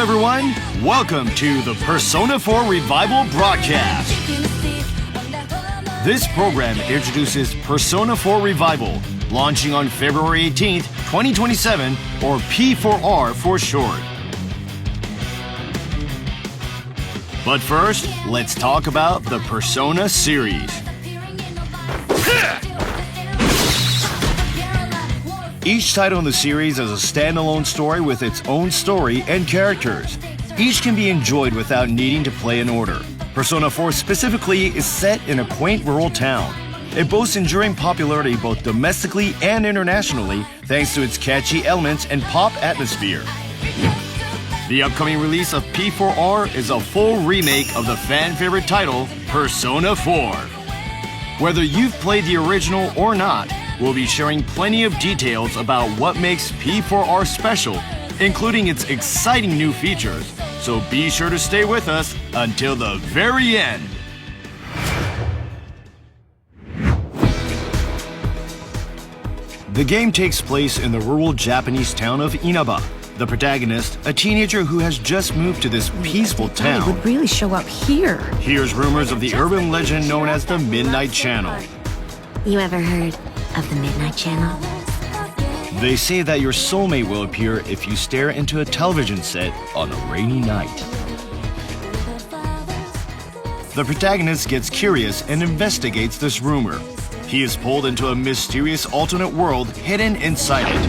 everyone. Welcome to the Persona 4 Revival broadcast. This program introduces Persona 4 Revival, launching on February 18th, 2027, or P4R for short. But first, let's talk about the Persona series. Each title in the series is a standalone story with its own story and characters. Each can be enjoyed without needing to play in order. Persona 4 specifically is set in a quaint rural town. It boasts enduring popularity both domestically and internationally thanks to its catchy elements and pop atmosphere. The upcoming release of P4R is a full remake of the fan-favorite title, Persona 4. Whether you've played the original or not, we'll be sharing plenty of details about what makes P4R special, including its exciting new features. So be sure to stay with us until the very end. The game takes place in the rural Japanese town of Inaba. The protagonist, a teenager who has just moved to this peaceful town, would really show up here. hears rumors of the urban legend known as the Midnight Channel. You ever heard of the Midnight Channel? They say that your soulmate will appear if you stare into a television set on a rainy night. The protagonist gets curious and investigates this rumor. He is pulled into a mysterious alternate world hidden inside it.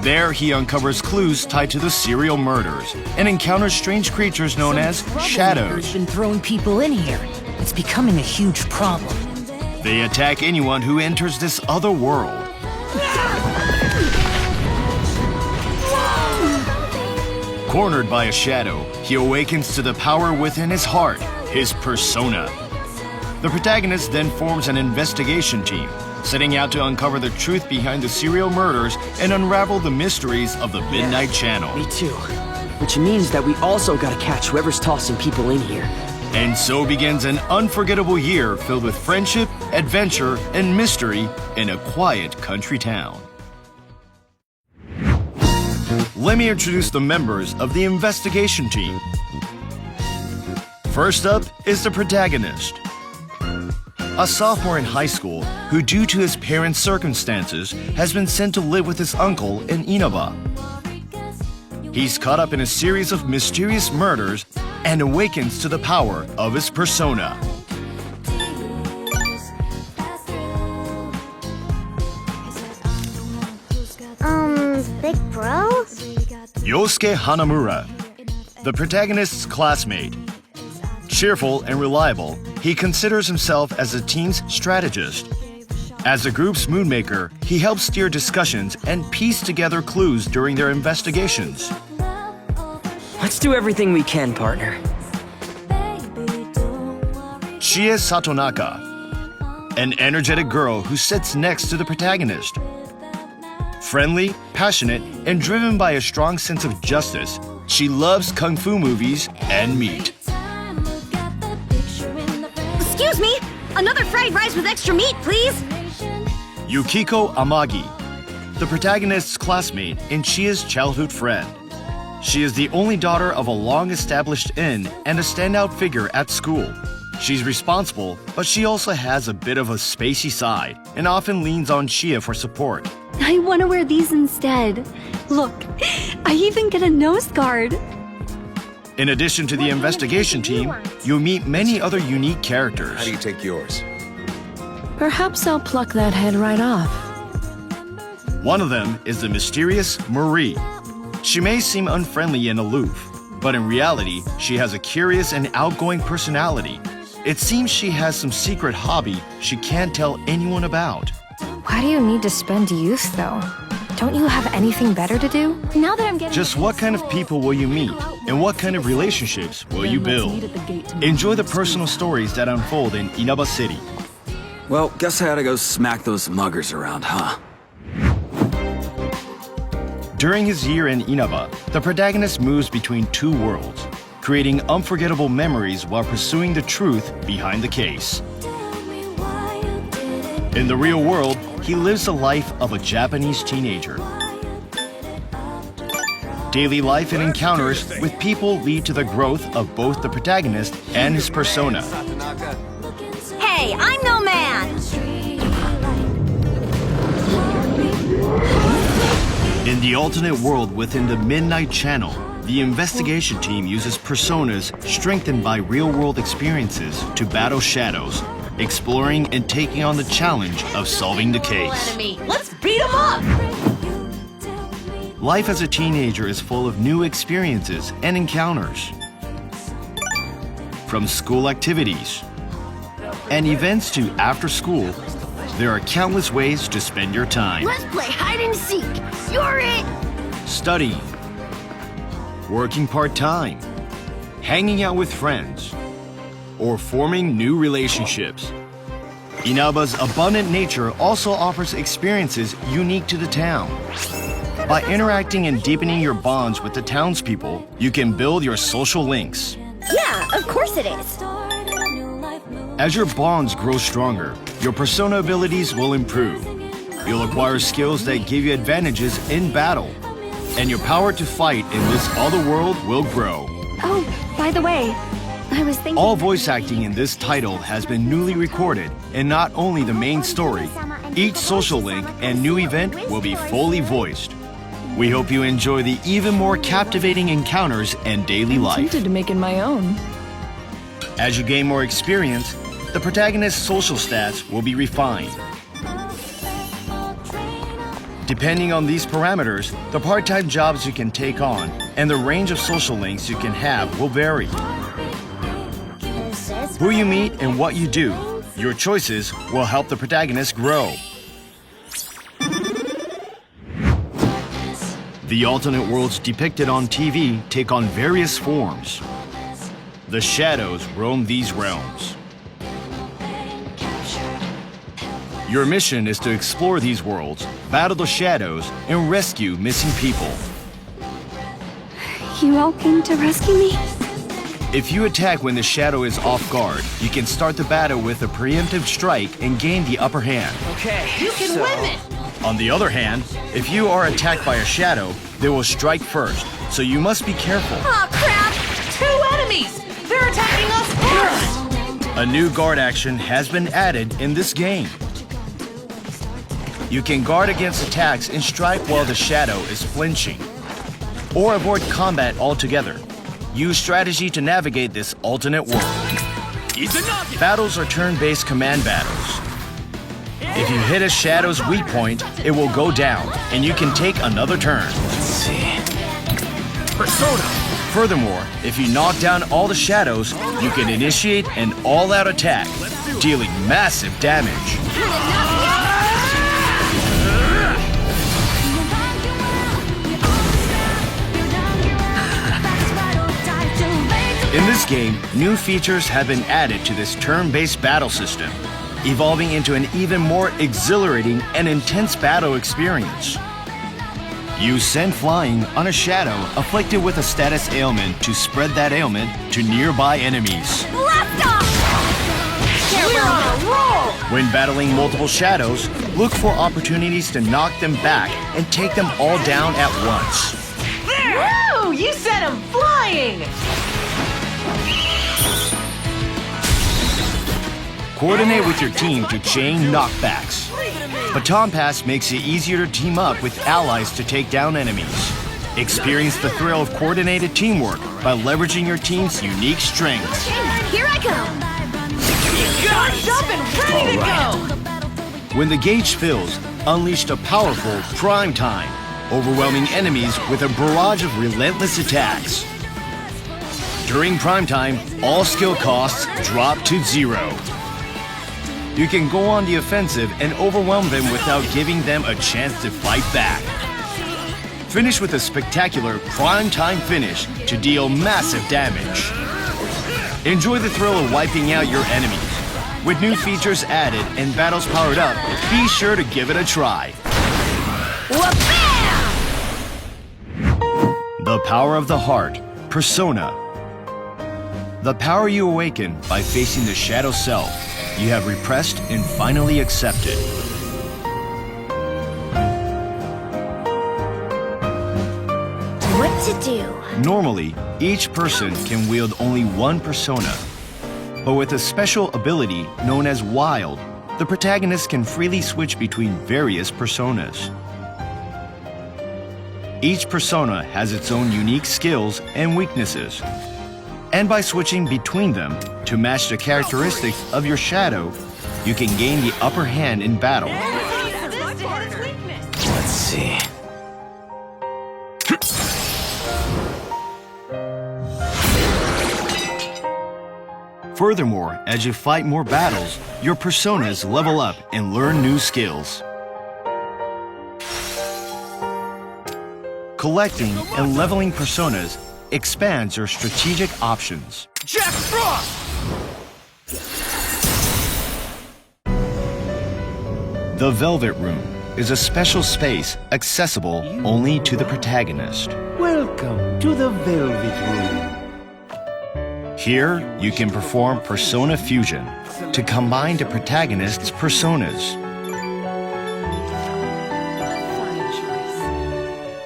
There, he uncovers clues tied to the serial murders and encounters strange creatures known as shadows. Has been throwing people in here. It's becoming a huge problem. They attack anyone who enters this other world. Cornered by a shadow, he awakens to the power within his heart, his persona. The protagonist then forms an investigation team, setting out to uncover the truth behind the serial murders and unravel the mysteries of the Midnight Channel. Me too. Which means that we also gotta catch whoever's tossing people in here. And so begins an unforgettable year filled with friendship, adventure, and mystery in a quiet country town. Let me introduce the members of the investigation team. First up is the protagonist. A sophomore in high school who, due to his parents' circumstances, has been sent to live with his uncle in Inaba. He's caught up in a series of mysterious murders and awakens to the power of his persona. Big bro? Yosuke Hanamura, the protagonist's classmate. Cheerful and reliable, he considers himself as the team's strategist. As the group's moodmaker, he helps steer discussions and piece together clues during their investigations. Let's do everything we can, partner. Chie Satonaka, an energetic girl who sits next to the protagonist. Friendly, passionate, and driven by a strong sense of justice, she loves kung fu movies and meat. Excuse me! Another fried rice with extra meat, please! Yukiko Amagi, the protagonist's classmate and Chia's childhood friend. She is the only daughter of a long-established inn and a standout figure at school. She's responsible, but she also has a bit of a spacey side and often leans on Chia for support. I want to wear these instead. Look, I even get a nose guard. In addition to the investigation team, you'll meet many other unique characters. How do you take yours? Perhaps I'll pluck that head right off. One of them is the mysterious Marie. She may seem unfriendly and aloof, but in reality, she has a curious and outgoing personality. It seems she has some secret hobby she can't tell anyone about. Why do you need to spend youth, though? Don't you have anything better to do? Now that I'm getting Just what kind of people will you meet, and what kind of relationships will you build? Enjoy the personal stories that unfold in Inaba City. Well, guess I had to go smack those muggers around, huh? During his year in Inaba, the protagonist moves between two worlds, creating unforgettable memories while pursuing the truth behind the case. In the real world, he lives the life of a Japanese teenager. Daily life and encounters with people lead to the growth of both the protagonist and his persona. Hey, I'm no man! In the alternate world within the Midnight Channel, the investigation team uses personas strengthened by real-world experiences to battle shadows, exploring and taking on the challenge of solving the case. Let's beat him up! Life as a teenager is full of new experiences and encounters. From school activities and events to after school, there are countless ways to spend your time. Let's play hide and seek! You're it! Studying, working part-time, hanging out with friends, or forming new relationships. Inaba's abundant nature also offers experiences unique to the town. By interacting and deepening your bonds with the townspeople, you can build your social links. Yeah, of course it is. As your bonds grow stronger, your persona abilities will improve. You'll acquire skills that give you advantages in battle, and your power to fight in this other world will grow. Oh, by the way, I was thinking... All voice acting in this title has been newly recorded, and not only the main story, each social link and new event will be fully voiced. We hope you enjoy the even more captivating encounters and daily life. Tempted to make it my own. As you gain more experience, the protagonist's social stats will be refined. Depending on these parameters, the part-time jobs you can take on and the range of social links you can have will vary. Who you meet and what you do, your choices will help the protagonist grow. The alternate worlds depicted on TV take on various forms. The shadows roam these realms. Your mission is to explore these worlds, battle the shadows, and rescue missing people. You all came to rescue me? If you attack when the shadow is off guard, you can start the battle with a preemptive strike and gain the upper hand. Okay, You can win it! On the other hand, if you are attacked by a shadow, they will strike first, so you must be careful. Aw, crap! 2 enemies! They're attacking us first! A new guard action has been added in this game. You can guard against attacks and strike while the shadow is flinching, or avoid combat altogether. Use strategy to navigate this alternate world. Battles are turn-based command battles. If you hit a shadow's weak point, it will go down, and you can take another turn. Persona! Furthermore, if you knock down all the shadows, you can initiate an all-out attack, dealing massive damage. In this game, new features have been added to this turn-based battle system, evolving into an even more exhilarating and intense battle experience. Use Send Flying on a shadow afflicted with a status ailment to spread that ailment to nearby enemies. Blast off! We're on a roll! When battling multiple shadows, look for opportunities to knock them back and take them all down at once. Woo! You set him flying! Coordinate with your team to chain knockbacks. Baton Pass makes it easier to team up with allies to take down enemies. Experience the thrill of coordinated teamwork by leveraging your team's unique strengths. Here I go! Charged up and ready to go! When the gauge fills, unleash the powerful Prime Time, overwhelming enemies with a barrage of relentless attacks. During Prime Time, all skill costs drop to 0. You can go on the offensive and overwhelm them without giving them a chance to fight back. Finish with a spectacular Prime Time finish to deal massive damage. Enjoy the thrill of wiping out your enemies. With new features added and battles powered up, be sure to give it a try. Wha-bam! The power of the heart, Persona. The power you awaken by facing the shadow self you have repressed and finally accepted. What to do. Normally, each person can wield only one persona. But with a special ability known as Wild, the protagonist can freely switch between various personas. Each persona has its own unique skills and weaknesses. And by switching between them to match the characteristics of your shadow, you can gain the upper hand in battle. Let's see. Furthermore, as you fight more battles, your personas level up and learn new skills. Collecting and leveling personas expands your strategic options. Jack Frost! The Velvet Room is a special space accessible only to the protagonist. Welcome to the Velvet Room. Here, you can perform persona fusion to combine the protagonist's personas.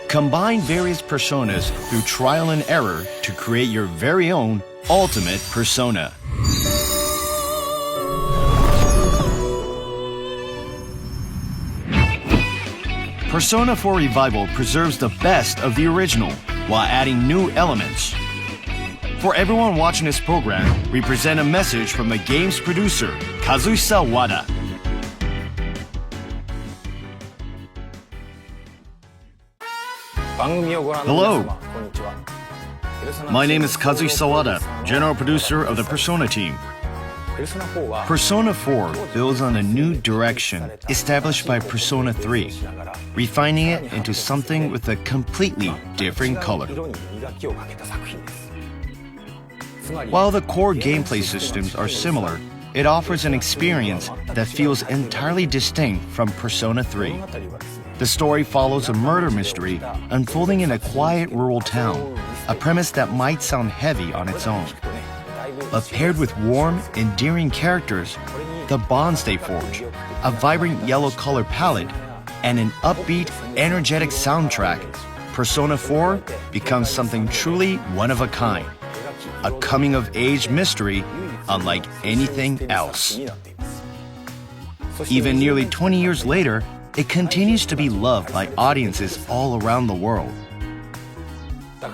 Combine various personas through trial and error to create your very own ultimate persona. Persona 4 Revival preserves the best of the original while adding new elements. For everyone watching this program, we present a message from the game's producer, Kazuhisa Wada. Hello. My name is Kazuhisa Wada, general producer of the Persona team. Persona 4 builds on a new direction established by Persona 3, refining it into something with a completely different color. While the core gameplay systems are similar, it offers an experience that feels entirely distinct from Persona 3. The story follows a murder mystery unfolding in a quiet rural town, a premise that might sound heavy on its own. But paired with warm, endearing characters, the bonds they forge, a vibrant yellow color palette, and an upbeat, energetic soundtrack, Persona 4 becomes something truly one of a kind. A coming-of-age mystery unlike anything else. Even nearly 20 years later, it continues to be loved by audiences all around the world.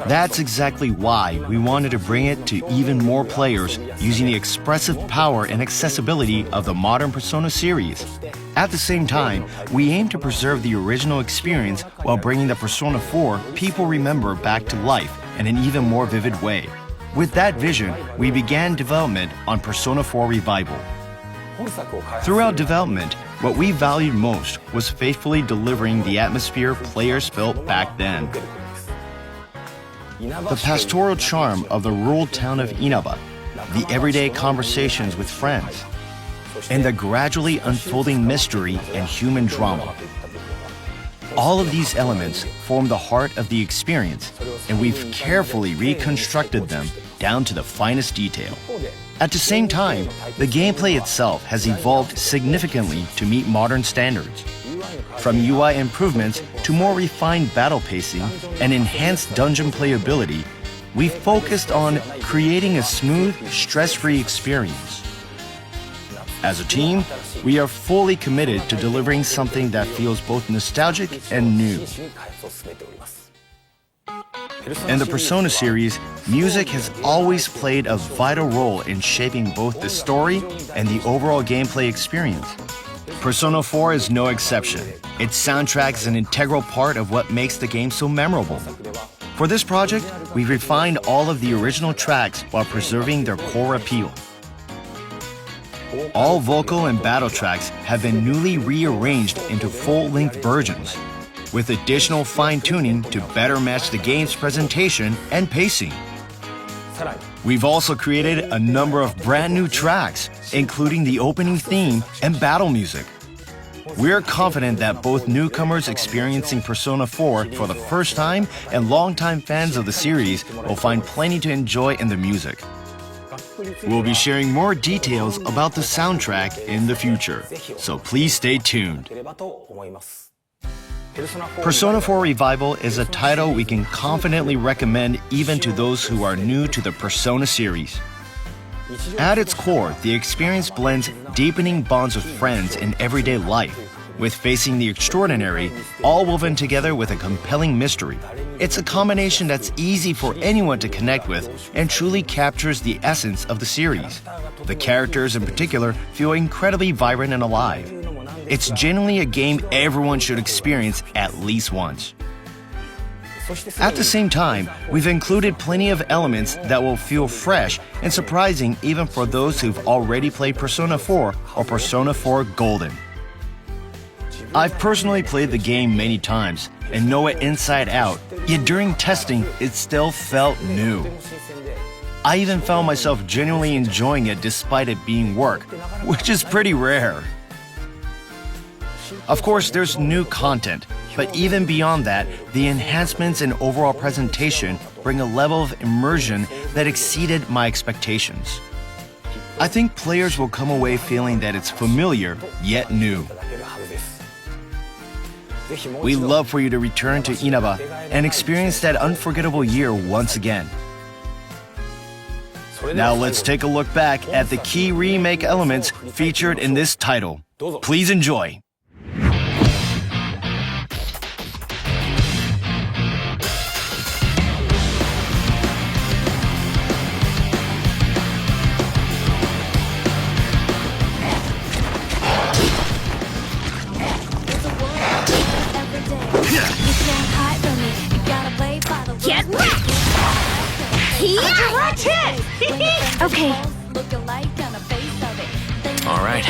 That's exactly why we wanted to bring it to even more players using the expressive power and accessibility of the modern Persona series. At the same time, we aim to preserve the original experience while bringing the Persona 4 people remember back to life in an even more vivid way. With that vision, we began development on Persona 4 Revival. Throughout development, what we valued most was faithfully delivering the atmosphere players felt back then. The pastoral charm of the rural town of Inaba, the everyday conversations with friends, and the gradually unfolding mystery and human drama. All of these elements form the heart of the experience, and we've carefully reconstructed them down to the finest detail. At the same time, the gameplay itself has evolved significantly to meet modern standards. From UI improvements to more refined battle pacing and enhanced dungeon playability, we focused on creating a smooth, stress-free experience. As a team, we are fully committed to delivering something that feels both nostalgic and new. In the Persona series, music has always played a vital role in shaping both the story and the overall gameplay experience. Persona 4 is no exception. Its soundtrack is an integral part of what makes the game so memorable. For this project, we refined all of the original tracks while preserving their core appeal. All vocal and battle tracks have been newly rearranged into full-length versions, with additional fine-tuning to better match the game's presentation and pacing. We've also created a number of brand new tracks, including the opening theme and battle music. We're confident that both newcomers experiencing Persona 4 for the first time and longtime fans of the series will find plenty to enjoy in the music. We'll be sharing more details about the soundtrack in the future, so please stay tuned. Persona 4 Revival is a title we can confidently recommend even to those who are new to the Persona series. At its core, the experience blends deepening bonds with friends in everyday life, with facing the extraordinary, all woven together with a compelling mystery. It's a combination that's easy for anyone to connect with and truly captures the essence of the series. The characters in particular feel incredibly vibrant and alive. It's genuinely a game everyone should experience at least once. At the same time, we've included plenty of elements that will feel fresh and surprising even for those who've already played Persona 4 or Persona 4 Golden. I've personally played the game many times and know it inside out, yet during testing, it still felt new. I even found myself genuinely enjoying it despite it being work, which is pretty rare. Of course, there's new content, but even beyond that, the enhancements and overall presentation bring a level of immersion that exceeded my expectations. I think players will come away feeling that it's familiar, yet new. We'd love for you to return to Inaba and experience that unforgettable year once again. Now let's take a look back at the key remake elements featured in this title. Please enjoy. Get wrecked! Okay. All right.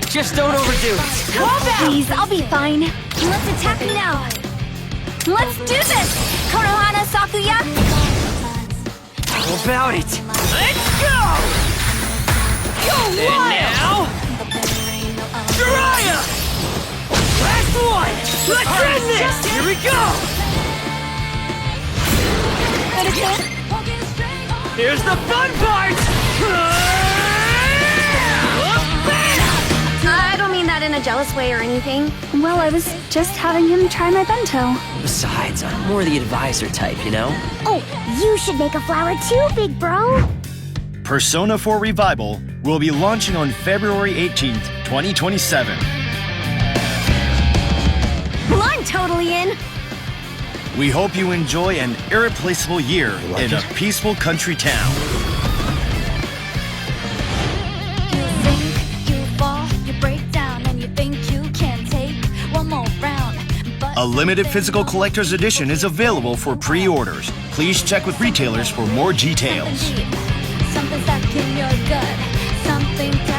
Just don't overdo it. Please, I'll be fine. Let's attack now! Let's do this! Konohana Sakuya! How about it? Let's go! Go And now, Jiraiya! Last one! Let's end this! Here we go! Here's the fun part! I don't mean that in a jealous way or anything. Well, I was just having him try my bento. Besides, I'm more the advisor type, you know? Oh, you should make a flower too, big bro! Persona 4 Revival will be launching on February 18th, 2027. Well, I'm totally in! We hope you enjoy an irreplaceable year in a peaceful country town. You think you fall, you break down, and you think you can take one more round. A limited physical collector's edition is available for pre-orders. Please check with retailers for more details. Something stuck in your gut, something to